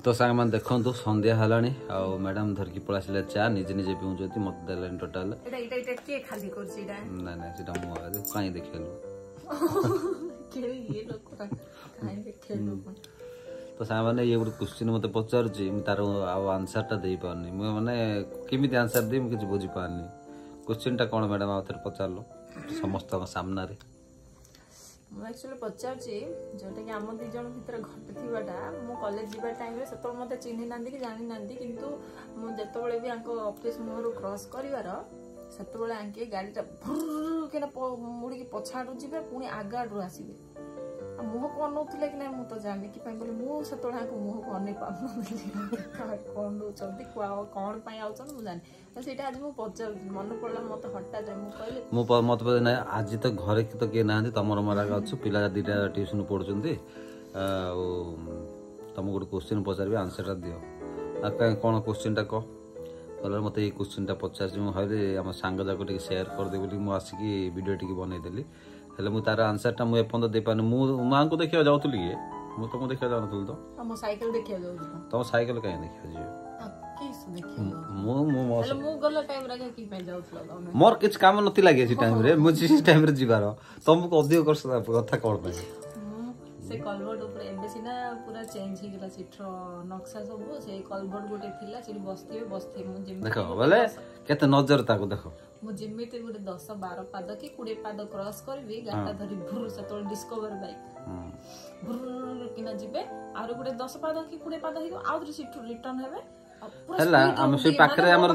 तो सांग मैंने देखो संध्या हलानी आउ मैडम धरकी पळासिले चा निजे निजे पिउजती मत देलानी टोटल एटा के खाली करछि रा ना ना सेटा मु आगे काई देखलु के ये लोग काई देखलु तो सांग माने ये गुड क्वेश्चन मते पचारछि मु तार आंसर ता देई पारनी मु माने केमिति आंसर देई मु किछ बुझी पारनी क्वेश्चन ता कोन मैडम आउथर पचारलो समस्त सामना रे मैं एक्चुअली पचारछि जोटा कि आम दी जन भीतर घटथिबाटा मो कॉलेज जीवा टाइम रे सेतो मते चिन्हि नांदी कि जानि नांदी किंतु मु जेतबेले भी आंको ऑफिस मोर क्रॉस करिवार सेतबेले आंके गाडीटा भुर केना मुड़ी की पछाडू जिबे पुनी आगाडू आसीबे मुह को नउथिले कि नै मु तो जानि कि पय बोले मु सेतोळे आंको मुह को नै पाउन कोन दो चंदी कोन पय आउछन मु जानि सेटा आज मु पचार मन पडला मते हटात मु कहले मु मत पदे नै आज तो घरे कि तो के नांदी तमर मरा गछु पिला दीटा ट्यूशन पढुचंदी तुम गोटे क्वेश्चन पचार आंसर दियो कहीं कौन क्वेश्चन टा कह बोल मत ये क्वेश्चन टा पचार मुझे आम सांग जाक सेयार करदे बोली आसिकी वीडियो टी बनईदेली हेल्ले मुझे तार आंसर टा मुझे एपर्त दे पानी माँ को देखा जाऊली कि तुमको देखा जाऊन तो तुम साइकिल देखा तुम साइकिल कहीं देखा मोर किछ काम नथि लागे सी टाइम रे मुझे टाइम रे जीवार तुमको अधिक वर्ष कथा कौन से कलवर्ट ऊपर एबे सिना पूरा चेंज हो गेला सिट्रो नक्शा सब से कलवर्ट गोटे थिला से बस्थे मु जिम देखो बोले केते नजर ताको देखो मु जिमिते गोटे 10 12 पाद कि 20 पाद क्रॉस करबी गाटा धरी भुर सतोल डिस्कवर बाइक भुर किना जिबे आरो गोटे 10 पाद कि 20 पाद हिगो आउरी सिट्रो रिटर्न हेबे हला हम से पाखरे हमर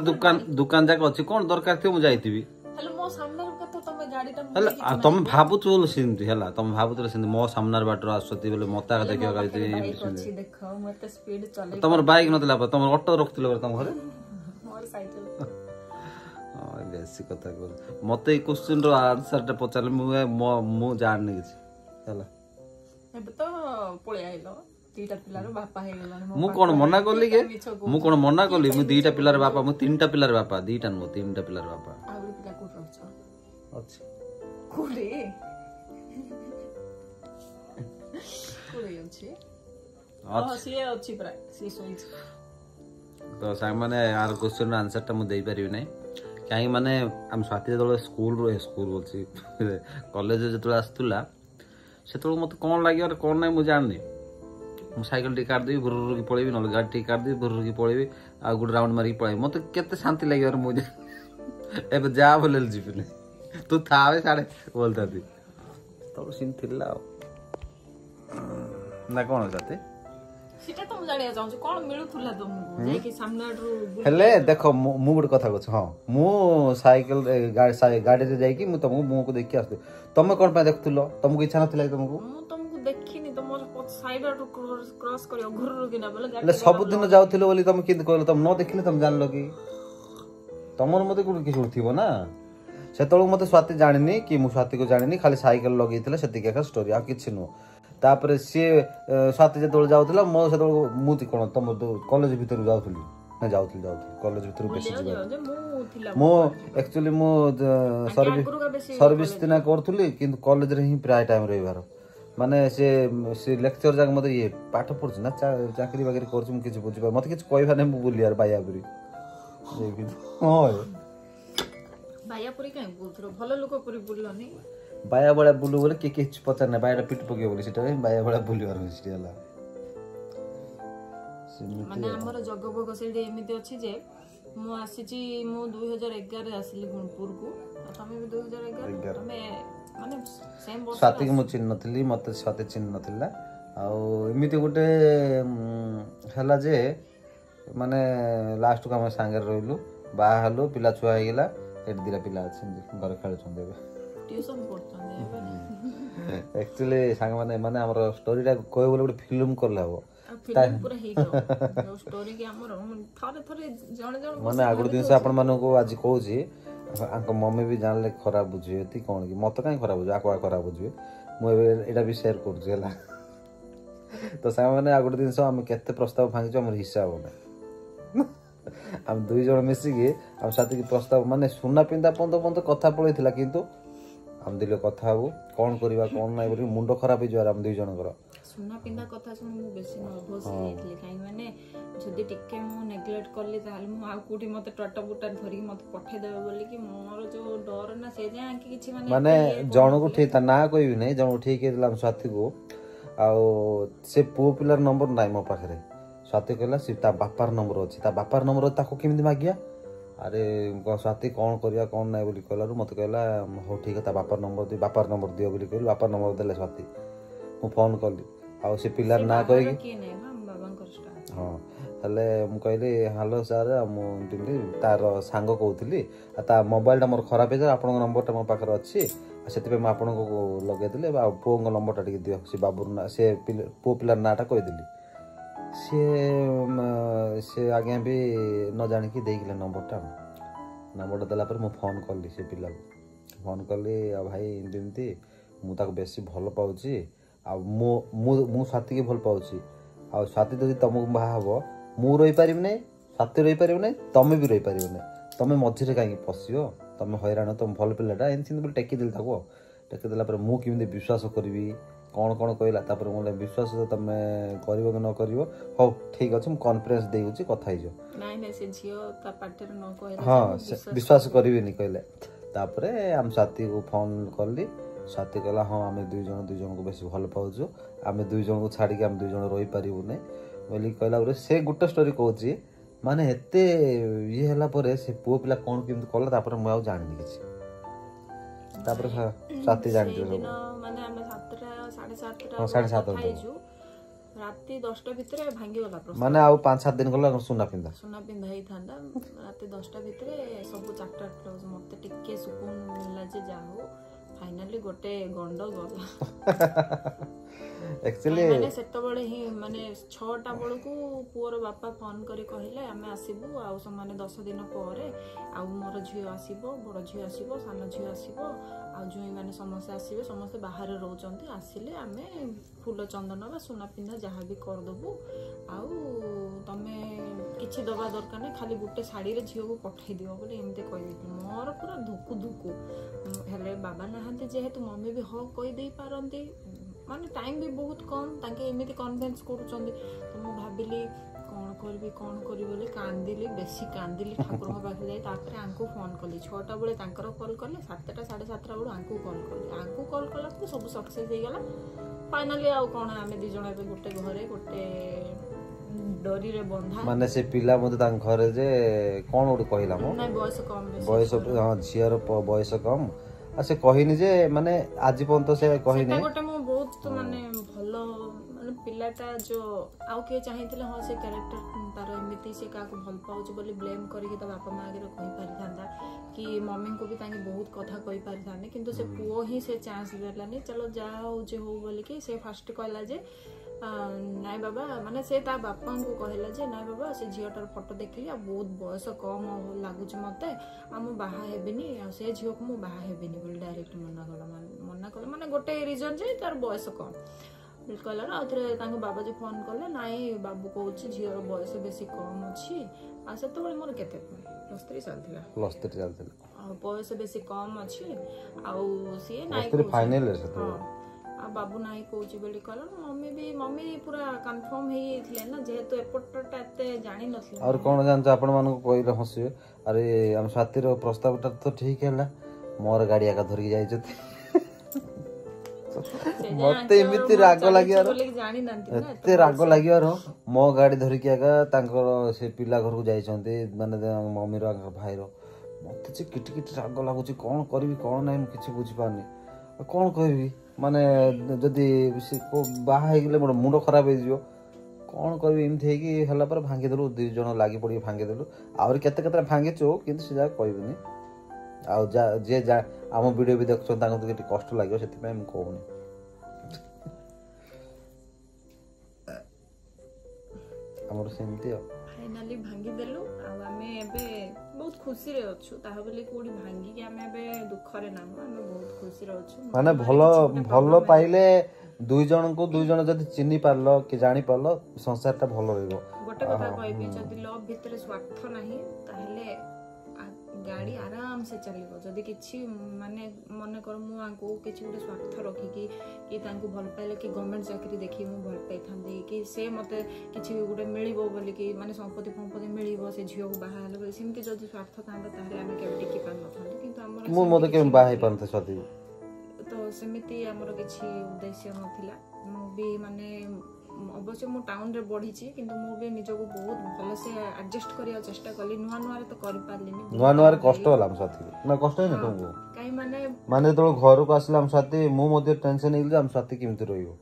दुकान जाक अछि कोन दरकार थियो मु जाईतिबी हेलो मो सामने कतो तमे गाडीटा हला तुम भाबुछु बोल सिंती हला तुम भाबुतले सिंती मो सामनार बाटर आसती बोले मता देखियो गाइती देखो मते स्पीड चले तमर बाइक नतला तमर ऑटो रखतिलो तम घरे मोर साइकिल बेसी कथा कर मते ई क्वेश्चन रो आंसर टा पचारले मु जान नै छि हला एबे तो पळे आइलो तीटा पिलार बापा हे गेलानी मु कोन मना करली के मु कोन मना करली मु दीटा पिलार बापा मु तीनटा पिलार बापा दीटा नो तीनटा पिलार बापा आउरी पिला को रहछ अछि कोरे कोरे अछि सी अछि प्रा सी सोइछ तो सांग माने यार क्वेश्चन आंसर ता मु देई परिबे नै काई माने हम साथी दल स्कूल बोलছি कॉलेज जतला आस्तुला सेतल मत कोन लागि और कोन नै मु जाननी मु साइकिल टी काट देबी भुरुरु की पळेबी न गाड़ी टी काट देबी भुरुरु की पळेबी आ गुड राउंड मारी पळे मत केते शांति लागि और मु एबे जा बोलेल जिबने तू थावे साडे बोलता थी तब सिन थिला ना कोन जाते सीटा तुम जानिया चाहू कोन मिलुथुला तुमको जे कि सामना रो हेले देखो मु गुड कथा कहछ हां मु साइकिल गाड़ी रे जाई कि मु तुमको मुंह को देख के आस्तु तुम कोन पे देखथुलो तुमको इच्छा नथिला तुमको मु तुमको देखिनी तुमर साइड रो क्रॉस करियो घुररु किना बोले गाड़ी सब दिन जाउथिलो बोली तुम किंत कहलो तुम न देखिले तुम जानलो कि तमर मते गुड किछ उठिबो ना सेतळ मते स्वाति जानिनी कि मु स्वाति को जानिनी खाली साइकिल लगैथिला सेति के स्टोरी आ किछ नो तापर सी स्वाति जे तोल जाउथिला मो सेतळ मुति कोन तुम कॉलेज भीतर जाउथली ना जाउथली कॉलेज भीतर बेसी जा मो एक्चुअली मो सर्विस तिना करथुली किंतु कॉलेज रे ही प्राय टाइम रहिबार माने से लेक्चर जाक मते ये पाठ पढछ ना चाकरी वगैरह करछ मु किछ बुझिबा मते किछ कहबा नै मु बोली यार बायापुरी ओय बायापुरी काई बोलथरो भलो लोक पुरी बोललोनी बाया बड़ा बुलु बोले के पचार ना बाया पिट पके बोली सेटा बाया बड़ा बुलिवार होइछि हला माने हमर जगभोग सेडी एमिति अछि जे मु आसीची मु 2011 रे आसिली गुणपुर को तमे भी 2011 तमे माने सेम वर्ष स्वाति के मु चिन्ह नथली मते स्वाति चिन्ह नथिला आ एमिति गोटे हला जे माने लास्ट को हम संगे रहलु बा हलो पिला छुआ हे गेला एट दिला पिला अछि घर खेल छन देबे ट्यूशन पढ़तने एक्चुअली सांग माने हमर स्टोरी टा कोइ बोले गोटे फिल्म करला हो फिल्म पूरा हे जो स्टोरी के हमर थरे थरे जण माने आगुड दिन से आपण मानो को आज कहू छी आंको मम्मी भी जानले खराब बुझिए ती कोन की मत काई खराब बुझिए आको खराब बुझिए मु एटा भी शेयर कर जेला तो सांग माने आगुड दिन से हम केते प्रस्ताव भांगी छ हमर हिसाब होना हम दुई जण मिसी के हम साथी के प्रस्ताव माने सुना पिंदा पंत कथा पळैथिला किंतु हम दिले कथा हबो कोन करबा कोन नै बोली मुंडो खराब हो जरा हम दुई जण कर ସୁନା ପିନ୍ଧା କଥା ଶୁଣି ମୁଁ ବେଶୀ ନର୍ଭସ୍ ହେଇଯାଇଥିଲି କାହିଁକି ମାନେ ଯଦି ଟିକେ ମୁଁ ନେଗ୍ଲେକ୍ଟ କଲି ତାହେଲେ ମୁଁ ଆଉ କୋଉଠି ମତେ ଟଟ ବୁଟା ଧରିକି ମତେ ପଠେଇଦେବେ ବୋଲିକି ମୋର ଯୋଉ ଡର ନା ସେ ଯାଏ ଆଙ୍କି କିଛି ମାନେ ଜଣକୁ ଠିକ ତା ନାଁ କହିବି ନାହିଁ ଜଣକୁ ଠିକ ହେଇଥିଲା ଆମ ସ୍ୱାତୀକୁ ଆଉ ସେ ପୁଅ ପିଲାର ନମ୍ବର ନାହିଁ ମୋ ପାଖରେ ସ୍ୱାତୀ କହିଲା ସେ ତା ବାପାର ନମ୍ବର ଅଛି ତା ବାପାର ନମ୍ବର ତାକୁ କେମିତି ମାଗିବା ଆରେ ସ୍ୱାତୀ କଣ କରିବା କଣ ନାହିଁ ବୋଲି କହିଲାରୁ ମତେ କହିଲା ହଉ ଠିକ ତା ବାପାର ନମ୍ବର ଦିଅ ବୋଲି କହିଲି ବାପାର ନମ୍ବର ଦେଲେ ସ୍ୱାତୀ ମୁଁ ଫୋନ କଲି ଆଉ ସେ ପିଲାର ନାଁ କହିକି ହଁ ହେଲେ ମୁଁ କହିଲି ହ୍ୟାଲୋ ସାର୍ ମୁଁ ଏମିତି ତାର ସାଙ୍ଗ କହୁଥିଲି ଆଉ ତା ମୋବାଇଲଟା ମୋର ଖରାପ ହେଇଯାଏ ଆପଣଙ୍କ ନମ୍ବରଟା ମୋ ପାଖରେ ଅଛି ଆଉ ସେଥିପାଇଁ ମୁଁ ଆପଣଙ୍କୁ ଲଗେଇଦେଲି ଆଉ ପୁଅଙ୍କ ନମ୍ବରଟା ଟିକେ ଦିଅ ସେ ବାବୁର ନାଁ ସେ ପୁଅ ପିଲାର ନାଁଟା କହିଦେଲି ସେ ଆଜ୍ଞା ବି ନ ଜାଣିକି ଦେଇଥିଲେ ନମ୍ବରଟା ଦେଲା ପରେ ମୁଁ ଫୋନ୍ କଲି ସେ ପିଲାକୁ ଫୋନ୍ କଲି ଆଉ ଭାଇ ଏମିତି ମୁଁ ତାକୁ ବେଶୀ ଭଲ ପାଉଛି ଆଉ ମୁଁ ସ୍ୱାତୀକି ଭଲ ପାଉଛି ଆଉ ସ୍ୱାତୀ ଯଦି ତମକୁ ବାହା ହବ ମୁଁ ରହିପାରିବି ନାହିଁ ସ୍ୱାତୀ ରହିପାରିବ ନାହିଁ ତମେ ବି ରହିପାରିବ ନାହିଁ ତମେ ମଝିରେ କାହିଁକି ପଶିବ ତମେ ହଇରାଣ ତମେ ଭଲ ପିଲାଟା ଏମିତି ବୋଲି ଟେକିଦେଲି ତାକୁ ଟେକିଦେଲା ପରେ ମୁଁ କେମିତି ବିଶ୍ୱାସ କରିବି କଣ କଣ କହିଲା ତାପରେ ମୁଁ ବିଶ୍ୱାସ ତମେ କରିବ କି ନ କରିବ ହଉ ଠିକ ଅଛି ମୁଁ କନଫରେନ୍ସ ଦେଇଉଛି କଥା ହେଇଯିବ ହଁ ବିଶ୍ୱାସ କରିବିନି କହିଲେ ତାପରେ ଆମେ ସ୍ୱାତୀକୁ ଫୋନ କଲି ସ୍ୱାତୀ କହିଲା ହଁ ଆମେ ଦୁଇ ଜଣଙ୍କୁ ବେଶୀ ଭଲ ପାଉଛୁ ଆମେ ଦୁଇ ଜଣଙ୍କୁ ଛାଡ଼ିକି ଆମେ ଦୁଇ ଜଣ ରହିପାରିବୁନି ବୋଲି କହିଲା ପରେ ସେ ଗୋଟେ ଷ୍ଟୋରି କହୁଛି ମାନେ ଏତେ ଇଏ ହେଲା ପରେ ସେ ପୁଅ ପିଲା କଣ କେମିତି କଲା ତାପରେ ମୁଁ ଆଉ ଜାଣିନି କିଛି ତାପରେ ସ୍ୱାତୀ ଜାଣିଛୁ ରାତି 10ଟା ଭିତରେ ଭାଙ୍ଗିଗଲା ମାନେ ଆଉ 5-7 ଦିନ ଗଲା ସୁନା ପିନ୍ଧା ହେଇଥାନ୍ତା ରାତି 10ଟା ଭିତରେ ସବୁ ଚାପ୍ଟର କ୍ଲୋଜ ମତେ ଟିକେ ସୁକୁନ ମିଳିଲା ଯେ ଯାହା ହଉ ଫାଇନାଲି ଗୋଟେ ଗଣ୍ଡ ଗଲା ମାନେ ସେତେବେଳେ ହିଁ ମାନେ 6ଟା ବେଳକୁ ପୁଅର ବାପା ଫୋନ କରି କହିଲେ ଆମେ ଆସିବୁ ଆଉ ସେମାନେ 10 ଦିନ ପରେ ଆଉ ମୋର ଝିଅ ଆସିବ ବଡ ଝିଅ ଆସିବ ସାନ ଝିଅ ଆସିବ ଆଉ ଜ୍ୱାଇଁ ମାନେ ସମସ୍ତେ ଆସିବେ ସମସ୍ତେ ବାହାରେ ରହୁଛନ୍ତି ଆସିଲେ ଆମେ ଫୁଲ ଚନ୍ଦନ ବା ସୁନା ପିନ୍ଧା ଯାହା ବି କରିଦେବୁ ଆଉ ତମେ କିଛି ଦବା ଦରକାର ନାହିଁ ଖାଲି ଗୋଟେ ଶାଢୀରେ ଝିଅକୁ ପଠେଇ ଦିଅ ବୋଲି ଏମିତି କହିଦେଇଥିଲି ମୋର ପୁରା ଧୁକୁ ହେଲେ ବାବା ନାହାନ୍ତି ଯେହେତୁ ମମି ବି ହଁ କହିଦେଇ ପାରନ୍ତି ମାନେ ଟାଇମ ବି ବହୁତ କମ୍ ତାଙ୍କେ ଏମିତି କନଭିନ୍ସ କରୁଛନ୍ତି ତ ମୁଁ ଭାବିଲି କଣ କରିବି ବୋଲି କାନ୍ଦିଲି ବେଶୀ କାନ୍ଦିଲି ଠାକୁରଙ୍କ ପାଖରେ ଯାଇ ତାପରେ ଆଙ୍କୁ ଫୋନ କଲି 6ଟା ବେଳେ ତାଙ୍କର କଲ୍ କଲେ 7ଟା 7:30 ବେଳୁ ଆଙ୍କୁ କଲ୍ କଲା ପରେ ସବୁ ସକ୍ସେସ୍ ହେଇଗଲା ଫାଇନାଲି ଆଉ କଣ ଆମେ 2 ଜଣ ଏବେ ଗୋଟେ ଘରେ ଗୋଟେ ଡୋରିରେ ବନ୍ଧା ମାନେ ସେ ପିଲା ମତେ ତାଙ୍କ ଘରେ ଯେ କଣ ଗୋଟେ କହିଲା ମୋ ବୟସ ଝିଅର ବୟସ କମ ଆଉ ସେ କହିନି ଯେ ମାନେ ଆଜି ପର୍ଯ୍ୟନ୍ତ ସେ କହିନି ଗୋଟେ ମୁଁ ବହୁତ ମାନେ ଭଲ ମାନେ ପିଲାଟା ଯୋଉ ଆଉ କିଏ ଚାହିଁଥିଲେ ହଁ ସେ କ୍ୟାରେକ୍ଟର ତାର ଏମିତି ସେ କାହାକୁ ଭଲ ପାଉଛି ବୋଲି ବ୍ଲେମ କରିକି ତା ବାପା ମା ଆଗରେ କହିପାରିଥାନ୍ତା କି ମମିଙ୍କୁ ବି ତାଙ୍କେ ବହୁତ କଥା କହିପାରିଥାନ୍ତେ କିନ୍ତୁ ସେ ପୁଅ ହିଁ ସେ ଚାନ୍ସ ଦେଲାନି ଚାଲ ଯାହା ହଉଛି ହଉ ବୋଲିକି ସେ ଫାଷ୍ଟ କହିଲା ଯେ ନାଇଁ ବାବା ମାନେ ସେ ତା ବାପାଙ୍କୁ କହିଲା ଯେ ନାଇଁ ବାବା ସେ ଝିଅଟାର ଫଟୋ ଦେଖିଲି ଆଉ ବହୁତ ବୟସ କମ ଲାଗୁଛି ମତେ ଆଉ ମୁଁ ବାହା ହେବିନି ଆଉ ସେ ଝିଅକୁ ମୁଁ ବାହା ହେବିନି ବୋଲି ଡାଇରେକ୍ଟ ମନା କଲା ମାନେ ଗୋଟେ ରିଜନ ଯେ ତାର ବୟସ କମ କହିଲାରୁ ଆଉ ଥରେ ତାଙ୍କ ବାବା ଯେ ଫୋନ କଲେ ନାଇଁ ବାବୁ କହୁଛି ଝିଅର ବୟସ ବେଶୀ କମ ଅଛି ଆଉ ସେତେବେଳେ ମୋର କେତେ +3 ଚାଲିଥିଲା ଆଉ ବୟସ ବେଶୀ କମ ଅଛି ଆଉ ସିଏ ନାଇଁ ଆଉ ବାବୁ ନାଇଁ କହୁଛି ବୋଲି କହିଲା ମମି ପୁରା କନଫର୍ମ ହେଇଯାଇଥିଲେ ନା ଯେହେତୁ ଏପଟଟା ଏତେ ଜାଣିନଥିଲେ ଆଉ କଣ ଜାଣିଛ ଆପଣ ମାନଙ୍କୁ କହିଲେ ହସିବେ ଆରେ ଆମ ସ୍ୱାତୀର ପ୍ରସ୍ତାବଟା ତ ଠିକ ହେଲା ମୋର ଗାଡି ଆକା ଧରିକି ଯାଇଛନ୍ତି ମତେ ଏମିତି ରାଗ ଲାଗିବାର ଏତେ ରାଗ ଲାଗିବାର ମୋ ଗାଡି ଧରିକି ଆକା ତାଙ୍କର ସେ ପିଲା ଘରକୁ ଯାଇଛନ୍ତି ମାନେ ମମିର ଭାଇର ମତେ ଯେ କିଟି ରାଗ ଲାଗୁଛି କଣ କରିବି କଣ ନାହିଁ ମୁଁ କିଛି ବୁଝିପାରୁନି କଣ କହିବି ମାନେ ଯଦି ବାହା ହେଇଗଲେ ମୋର ମୁଣ୍ଡ ଖରାପ ହେଇଯିବ କଣ କରିବି ଏମିତି ହେଇକି ହେଲା ପରେ ଭାଙ୍ଗିଦେଲୁ 2 ଜଣ ଲାଗି ପଡିକି ଭାଙ୍ଗିଦେଲୁ ଆହୁରି କେତେ ଭାଙ୍ଗିଛୁ କିନ୍ତୁ ସେ ଯାହା କହିବିନି ଆଉ ଯିଏ ଆମ ଭିଡିଓ ବି ଦେଖୁଛନ୍ତି ତାଙ୍କୁ ଟିକେ କଷ୍ଟ ଲାଗିବ ସେଥିପାଇଁ ମୁଁ କହୁନି ଆମର ସେମିତି ଆଉ ଫାଇନାଲି ଭାଙ୍ଗିଦେଲୁ ଆଉ ଆମେ ଏବେ ବହୁତ ଖୁସିରେ ଅଛୁ ତାହା ବୋଲି କୋଉଠି ଭାଙ୍ଗିକି ଆମେ ଏବେ ଦୁଃଖରେ ନାହୁଁ ଆମେ ବହୁତ ଖୁସିରେ ଅଛୁ ମାନେ ଭଲ ପାଇଲେ 2 ଜଣଙ୍କୁ 2 ଜଣ ଯଦି ଚିହ୍ନି ପାରିଲ କି ଜାଣି ପାରିଲ ସଂସାରଟା ଭଲ ରହିବ ଗୋଟେ କଥା କହିବି ଯଦି ଲଭ୍ ଭିତରେ ସ୍ୱାର୍ଥ ନାହିଁ ତାହେଲେ गाड़ी आराम से चलिबो जदि किछि माने मने कर मु आंको किछि गोटे स्वार्थ रखिकी कि तांको भल पाइले कि गवर्नमेंट चाकरी देखि मु भल पाइ थांदी कि से मते किछि गोटे मिलिबो बोली कि माने संपत्ति मिलिबो से झियो को बाहा हले सेमति जदि स्वार्थ थांदा ताहले आमे केबे टिकी पान नथांदी किंतु हमर मु मते के बाहा पानते स्वाति तो सेमिति हमर किछि उद्देश्य नथिला मु भी माने अवश्य मु टाउन रे बढ़ी किंतु मु भी निजको बहुत भल से एडजस्ट करिया चेष्टा कली नुआ नुआ रे तो करि पारलिनी नुआ रे कष्ट होला हम साथी ना कष्ट नै तुमको काई माने माने तो घर को आसला हम साथी मु मते टेंशन हिल हम साथी केमति रहियो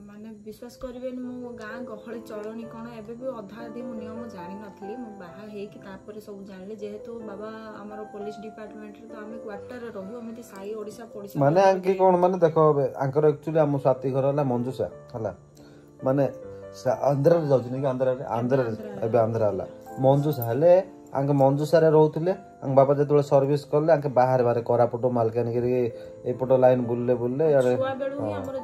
माने विश्वास करबेनी मु गां गहळी चलणी कोन एबे भी अधा आधी मु नियम जानि नथली मु बाहा हे कि तापर सब जानले जेहेतु बाबा हमर पुलिस डिपार्टमेंट रे तो हमें क्वार्टर रे रहू हमें साई ओडिसा पड़िसा माने आंके कोन माने देखो आंकर एक्चुअली हम साथी घर होला मंजुसा हला माने आंध्रा रे जाउछ नै कि आंध्रा रे एबे आंध्रा होला मंजुसा हले आंके मंजुसा रे रहउतले आंग बाबा जेतोले सर्विस करले आंके बाहर बाहर कोरापुट मालकानगिरी एपटो लाइन बुलले यारे छुआ बेलु ही हमर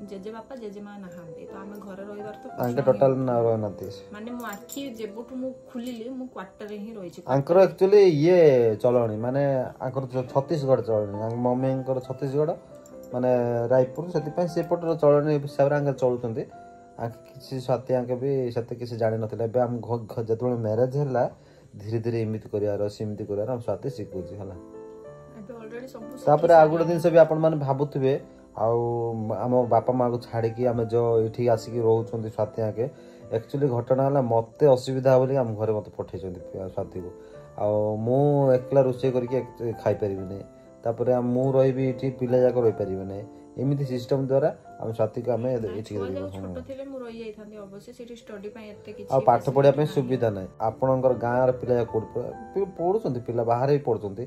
जेजे बापा जेजेमा नहांती तो हमें घर रहिबार तो आंके टोटल ना रहनती माने मु आखी जेबुटु मु खुलिली मु क्वार्टर रे ही रहि छी आंकर एक्चुअली ये चलणी माने आंकर छत्तीसगढ़ चलणी आंग मम्मी आंकर छत्तीसगढ़ माने रायपुर सेति सेपटर चलणी हिसाब रे चलुचंती आंके किसी साथी आंके भी सते किसी जानि नथिले बे हम जेतोले मैरिज हैला धीरे धीरे एमिति करियार सिमिति करियार हम साथी सिखुची हला एबे ऑलरेडी सब तापर आगुड दिन से भी आपण माने भाबुथिबे आउ हम बापा माँ को छाड़ी की आम जो ये आसिक रोच स्वाति आके एक्चुअली घटना है मत असुविधा बोली आम घर मत पठे स्वाति को आउ एकला रोषे करके खाई पारि ना मु रही पिला जाक रही पारे ना एमती सिस्टम द्वारा आम स्वाति को आम पाठ पढ़ाई सुविधा ना आपणकर गाँव पिला पढ़ुं पिला बाहर भी पढ़ुं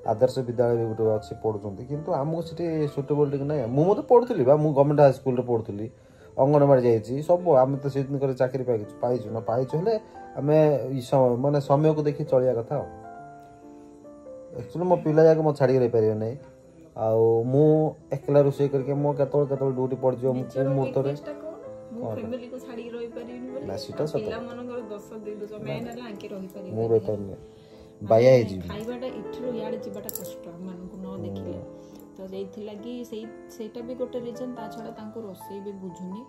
आदर्श विद्यालय भी गोटे अच्छे पढ़ुं किंतु आमको सीटी सुटेबल टी ना मुझे पढ़ुली बा मु गवर्नमेंट हाई स्कूल पढ़ुली अंगनवाड़ी जाइए सब आम तो से दिन चाकरी पाइचु ना पाइचु हेले आम माने समय को देखिए चलिया कथा एक्चुअली मो पिला जाक मो छाड़ी रही पारे ना मु एकला रोषे करके मो केतल केतल ड्यूटी पड़ जो मुहूर्त रे फैमिली को छाड़ी रही पारिनी बोले ना सीटा सत पिला मनकर 10 दिन जो मेन है आंके रही पारि मु रही पारे बाया हे जी खाइबाटा इठरो याड जिबाटा कष्ट मन को न देखिले तो जेथि लागि सेटा भी गोटे रीजन ता छडा तांको रोसई भी बुझुनी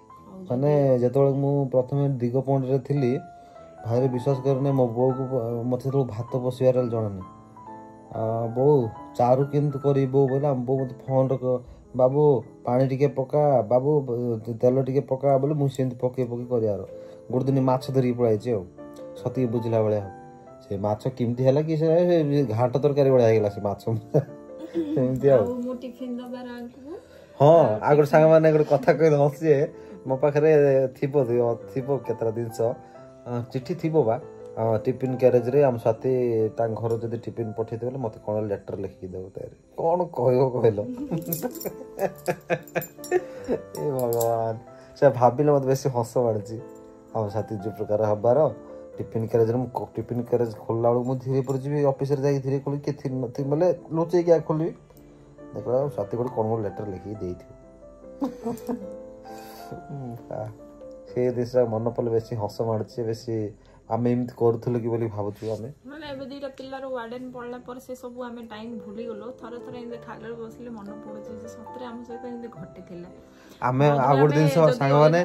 माने जेतोळ मु प्रथमे दिगपंड रे थिली भाई विश्वास करने मो बो को मते तो भात बसियार जणनी बो चारु केंत करी बो बोला बो मते फोन रो बाबू पानी टिके पका बाबू तेल टिके पका बोले मु सेंत पके करियार गोटे दिन माछ धरी पळाइ छै सती बुझला बळ्या से माछ किमती हैला कि से घाट तरकारी बळ्या गेला से माछ एमती आ मो टिफिन दबार आंकु हां आगर संग माने गोटे कथा कहि हसिए मो पाखरे थिबो केतरा दिन चिट्ठी थिबो बा टिफिन कैरेज रे हम साथी तां घर जदी टिफिन पठै देबे मते कोन लेटर लिखि देबो तारे कोन कहयो कहलो ए भगवान से भाबिले मते बेसी हस मारजी हम साथी जो प्रकार हबार टिफिन कैरेज टिफिन कैरेज खोलला बेलू मुझे धीरे पर जी ऑफिस रे जाई धीरे खोली के माने लुचे क्या खोली देखला साथी गोटे कोन लेटर लिखि देई थी से दिसरा मन पले बेसी हस मारछि बेसी आमे एमती करथुल कि बोली भाबुछु माने एबे दिटा पिल्लार वार्डन पड़ला पर से सब आमे टाइम भूली गलो थरे थरे इने खालर बसले मन पड़ुछि जे सतरे हम सहित इने घटे थिला आमे आगुड दिन सांग माने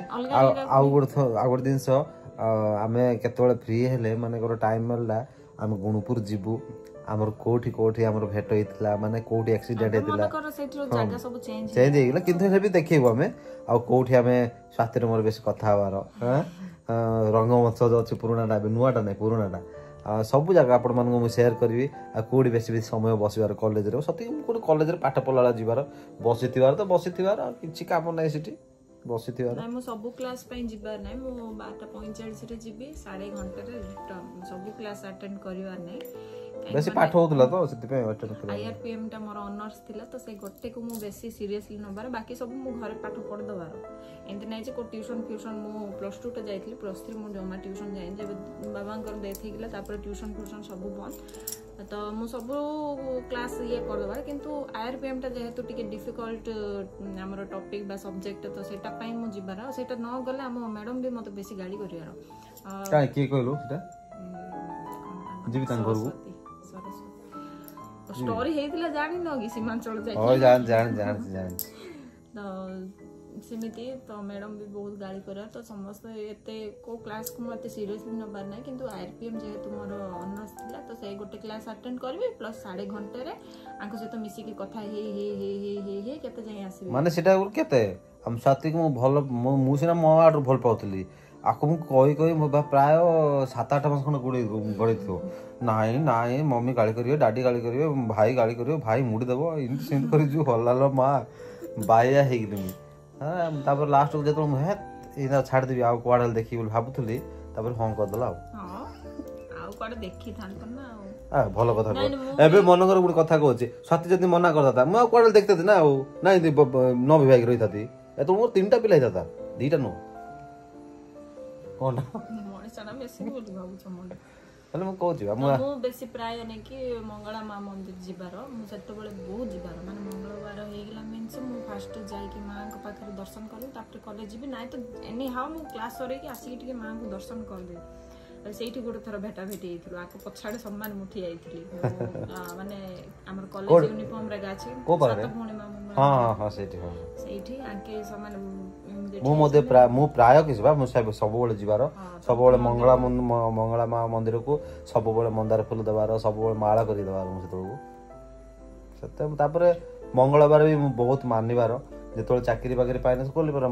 आगुड दिन आमे केतोळे फ्री हेले माने गोर टाइम मिलला आमे गुणपुर जिबु हमर कोठी कोठी हमर भेट होइतला माने कोठी एक्सीडेंट हेतिला कर सेठरो जागा सब चेंज हे गेला किंतु से भी देखिबो हमें आ कोठी हमें स्वास्थ्य मोर बेसी कथा हवार रंगमंच जो अच्छे पुराणाटा नुआटा नहीं पुराणाटा सब जगह आपण मानक मु शेयर करबी आ कोडी बेसी समय बसिबार कॉलेज रे सती कोन कॉलेज रे पाठ पढला जिबार बसिथिबार तो बसिथिबार किछि काम नै सिटी बसिथिबार नै मु सब क्लास पई जिबार नै मु 12:45 रे जिबी 1.5 घंटा रे सब क्लास अटेंड करिवार नै बेसी पाठ होतला तो सेति पे अटेंड कर आईआरपीएम टा मोर ऑनर्स थिला तो से गोटे को मु बेसी सीरियसली नबार बाकी सब मु घरे पाठ पढ दबार एंत नै जे को ट्यूशन फ्यूशन मु +2 टा जाइतली +3 मु जमा ट्यूशन जाय जे बाबा कर देथि गेला तापर ट्यूशन फ्यूशन सब बंद तो मु सब क्लास ये कर दबार किंतु आईआरपीएम टा जेहेतु टिके डिफिकल्ट हमर टॉपिक बा सब्जेक्ट तो सेटा पई मु जिबार सेटा न गले हम मैडम भी मते बेसी गाड़ी करियार काई के कहलो सेटा जीवितान घर ଷ୍ଟୋରି ହେଇଥିଲା ଜାଣିନ କି ସୀମାଞ୍ଚଳ ହଁ ଯାଇକି ଜାଣିଛି ତ ସେମିତି ତ ମ୍ୟାଡମ ବି ବହୁତ ଗାଳି କରିବା ତ ସମସ୍ତେ ଏତେ କୋଉ କ୍ଲାସକୁ ମୁଁ ଏତେ ସିରିୟସଲି ନେବାର ନାହିଁ କିନ୍ତୁ ଆରପିଏମ୍ ଯେହେତୁ ମୋର ଅନର୍ସ ଥିଲା ତ ସେଇ ଗୋଟେ କ୍ଲାସ ଆଟେଣ୍ଡ କରିବି ପ୍ଲସ୍ 1.5 ଘଣ୍ଟାରେ ଆଙ୍କ ସହିତ ମିଶିକି କଥା ହେଇ କେତେ ଯାଇ ଆସିବି ମାନେ ସେଟା କେତେ ଆମ ସ୍ୱାତିକୁ ମୁଁ ଭଲ ମୁଁ ସିନା ମୋ ଆଡୁ ଭଲ ପାଉଥିଲି ଆକୁ ମୁଁ କହି ମୋ ପ୍ରାୟ 7-8 ମାସ ଖଣ୍ଡେ ଗଡେଇଥିବ ନାଇଁ ମମି ଗାଳି କରିବେ ଡାଡି ଗାଳି କରିବେ ଭାଇ ଗାଳି କରିବେ ଭାଇ ମୁଡି ଦେବ ଏମିତି ସେମିତି କରି ଯୋଉ ହଲାଲ ମା ବାଇଆ ହେଇଗଲିଣି ତାପରେ ଲାଷ୍ଟକୁ ଯେତେବେଳେ ମୁଁ ଏଇନା ଛାଡ଼ିଦେବି ଆଉ କୁଆଡେ ଦେଖିବି ବୋଲି ଭାବୁଥିଲି ତାପରେ ହଁ କରିଦେଲା ଆଉ କୁଆଡେ ଦେଖିଥାନ୍ତ ନା ଆଉ ଭଲ କଥା ଏବେ ମନକର ଗୋଟେ କଥା କହୁଛି ସ୍ୱାତି ଯଦି ମନା କରିଥାନ୍ତା ମୁଁ ଆଉ କୁଆଡେ ଦେଖିଥାନ୍ତି ନା ଆଉ ନାଇଁ ନ ବିଭାଗୀ ରହିଥାନ୍ତି ଏତେବେଳେ ମୋର 3ଟା ପିଲା ହେଇଥାନ୍ତା 2ଟା ନୁହଁ କଣ ହେଲେ ମୁଁ କହୁଛି ମୁଁ ବେଶୀ ପ୍ରାୟ ନେଇକି ମଙ୍ଗଳା ମା ମନ୍ଦିର ଯିବାର ମୁଁ ସେତେବେଳେ ବହୁତ ଯିବାର ମାନେ ମଙ୍ଗଳବାର ହେଇଗଲା ମିନ୍ସ ମୁଁ ଫାଷ୍ଟ ଯାଇକି ମାଙ୍କ ପାଖରେ ଦର୍ଶନ କରିବି ତାପରେ କଲେଜ ଯିବି ନାଇଁ ତ ଏନି ହାଉ ମୁଁ କ୍ଲାସ ସରେଇକି ଆସିକି ଟିକେ ମାଙ୍କୁ ଦର୍ଶନ କରିଦେବି ସେଇଠି ଗୋଟେ ଥର ଭେଟା ଭେଟି ହେଇଥିଲୁ ଆକୁ ପଛଆଡେ ସମ୍ମାନ ମୁଠି ଯାଇଥିଲି ମାନେ ଆମର କଲେଜ ୟୁନିଫର୍ମ ରେ ଅଛି ସେଇଠି ଆଙ୍କେ ସେମାନେ ମୁଁ ପ୍ରାୟ କିଛି ମୁଁ ସବୁବେଳେ ଯିବାର ସବୁବେଳେ ମଙ୍ଗଳା ମା ମନ୍ଦିରକୁ ସବୁବେଳେ ମନ୍ଦାର ଫୁଲ ଦେବାର ସବୁବେଳେ ମାଳ କରିଦେବାର ମୁଁ ସେତେବେଳକୁ ତାପରେ ମଙ୍ଗଳବାର ବି ମୁଁ ବହୁତ ମାନିବାର ଯେତେବେଳେ ଚାକିରି ବାକିରି ପାଇନା କହିଲି ପରା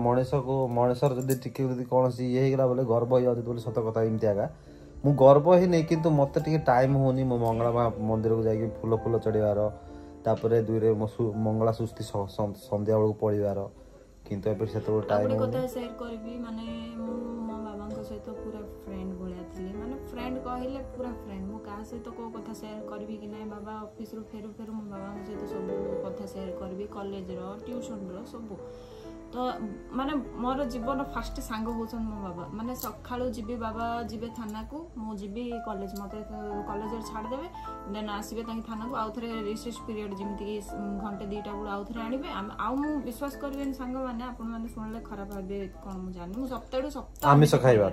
ମଣିଷର ଯଦି ଟିକେ ଯଦି କୌଣସି ଇଏ ହେଇଗଲା ବୋଲେ ଗର୍ବ ହେଇଯାଉଛି ବୋଲି ସତ କଥା ଏମିତି ଆଗା ମୁଁ ଗର୍ବ ହେଇନି କିନ୍ତୁ ମତେ ଟିକେ ଟାଇମ ହଉନି ମୋ ମଙ୍ଗଳା ମା ମନ୍ଦିରକୁ ଯାଇକି ଫୁଲ ଚଢିବାର ତାପରେ 2ରେ ମଙ୍ଗଳା ସୁସ୍ଥି ସନ୍ଧ୍ୟା ବେଳକୁ ପଳିବାର କିନ୍ତୁ ଏବେ ସେତେବେଳେ ଟାଇମ କଥା ସେୟାର କରିବି ମାନେ ମୁଁ ମୋ ବାବାଙ୍କ ସହିତ ପୁରା ଫ୍ରେଣ୍ଡ ଭଳିଆ ଥିଲି ମାନେ ଫ୍ରେଣ୍ଡ କହିଲେ ପୁରା ଫ୍ରେଣ୍ଡ ମୁଁ କାହା ସହିତ କୋଉ କଥା ସେୟାର କରିବି କି ନାହିଁ ବାବା ଅଫିସରୁ ଫେରୁ ମୋ ବାବାଙ୍କ ସହିତ ସବୁ କଥା ସେୟାର କରିବି କଲେଜର ଟ୍ୟୁସନର ସବୁ ତ ମାନେ ମୋର ଜୀବନ ଫାଷ୍ଟ ସାଙ୍ଗ ହଉଛନ୍ତି ମୋ ବାବା ମାନେ ସକାଳୁ ଯିବି ବାବା ଯିବେ ଥାନାକୁ ମୁଁ ଯିବି କଲେଜ ମତେ କଲେଜରେ ଛାଡ଼ିଦେବେ ଦେନ୍ ଆସିବେ ତାଙ୍କେ ଥାନାକୁ ଆଉ ଥରେ ରିସେସ୍ ପିରିୟଡ଼ ଯେମିତିକି 1-2ଟା ବେଳୁ ଆଉ ଥରେ ଆଣିବେ ଆଉ ମୁଁ ବିଶ୍ୱାସ କରିବେନି ସାଙ୍ଗମାନେ ଆପଣମାନେ ଶୁଣିଲେ ଖରାପ ଭାବିବେ କଣ ମୁଁ ଜାଣିନି ମୁଁ ସପ୍ତାହରୁ ସପ୍ତାହ ଆମିଷ ଖାଇବା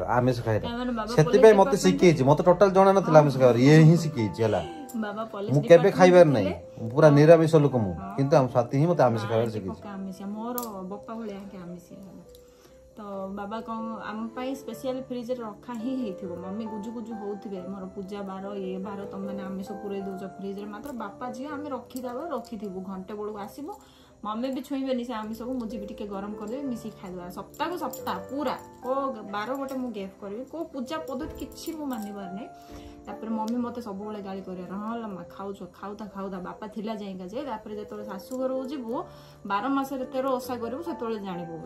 ସେଥିପାଇଁ ମତେ ଶିଖେଇଛି ମତେ ଟୋଟାଲ ଜଣା ନଥିଲା ଆମିଷ ଖାଇବାର ଇଏ ହିଁ ଶିଖେଇଛି ହେଲା ବାବା ମୁଁ କେବେ ଖାଇବାର ନାହିଁ ପୁରା ନିରାମିଷ ଲୋକ ମୁଁ କିନ୍ତୁ ଆମ ସ୍ୱାତି ହିଁ ମତେ ଆମିଷ ଖାଇବାର ଶିଖେଇଛି ମୋର ବପା ଭଳିଆ ଆମିଷ ତ ବାବା କଣ ଆମ ପାଇଁ ସ୍ପେଶିଆଲି ଫ୍ରିଜରେ ରଖା ହିଁ ହେଇଥିବ ମମି ଗୁଜୁ ହଉଥିବେ ମୋର ପୂଜା ବାର ଇଏ ବାର ତମେ ଆମିଷ ପୁରେଇ ଦଉଛ ଫ୍ରିଜରେ ମାତ୍ର ବାପା ଝିଅ ଆମେ ରଖିଥିବୁ ଘଣ୍ଟେ ବେଳକୁ ଆସିବୁ ମମି ବି ଛୁଇଁବେନି ସେ ଆମିଷକୁ ମୁଁ ଯିବି ଟିକେ ଗରମ କରିଦେବି ମିଶିକି ଖାଇଦେବା ସପ୍ତାହକୁ ସପ୍ତାହ ପୁରା କୋଉ ବାର ଗୋଟେ ମୁଁ ଗେଫ୍ କରିବି କୋଉ ପୂଜା ପଦ୍ଧତି କିଛି ମୁଁ ମାନିବାର ନାହିଁ ତାପରେ ମମି ମତେ ସବୁବେଳେ ଗାଳି କରିବାର ହଁ ମା ଖାଉଥା ବାପା ଥିଲା ଯାଇକା ଯେ ତାପରେ ଯେତେବେଳେ ଶାଶୁ ଘରକୁ ଯିବୁ 12 ମାସରେ 13 ଓଷା କରିବୁ ସେତେବେଳେ ଜାଣିବୁ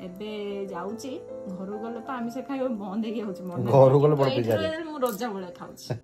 ଏବେ ଯାଉଛି ଘରକୁ ଗଲେ ତ ଆମିଷ ଖାଇବା ବନ୍ଦ ହେଇଯାଉଛି ମୁଁ ରଜା ଭଳିଆ ଖାଉଛି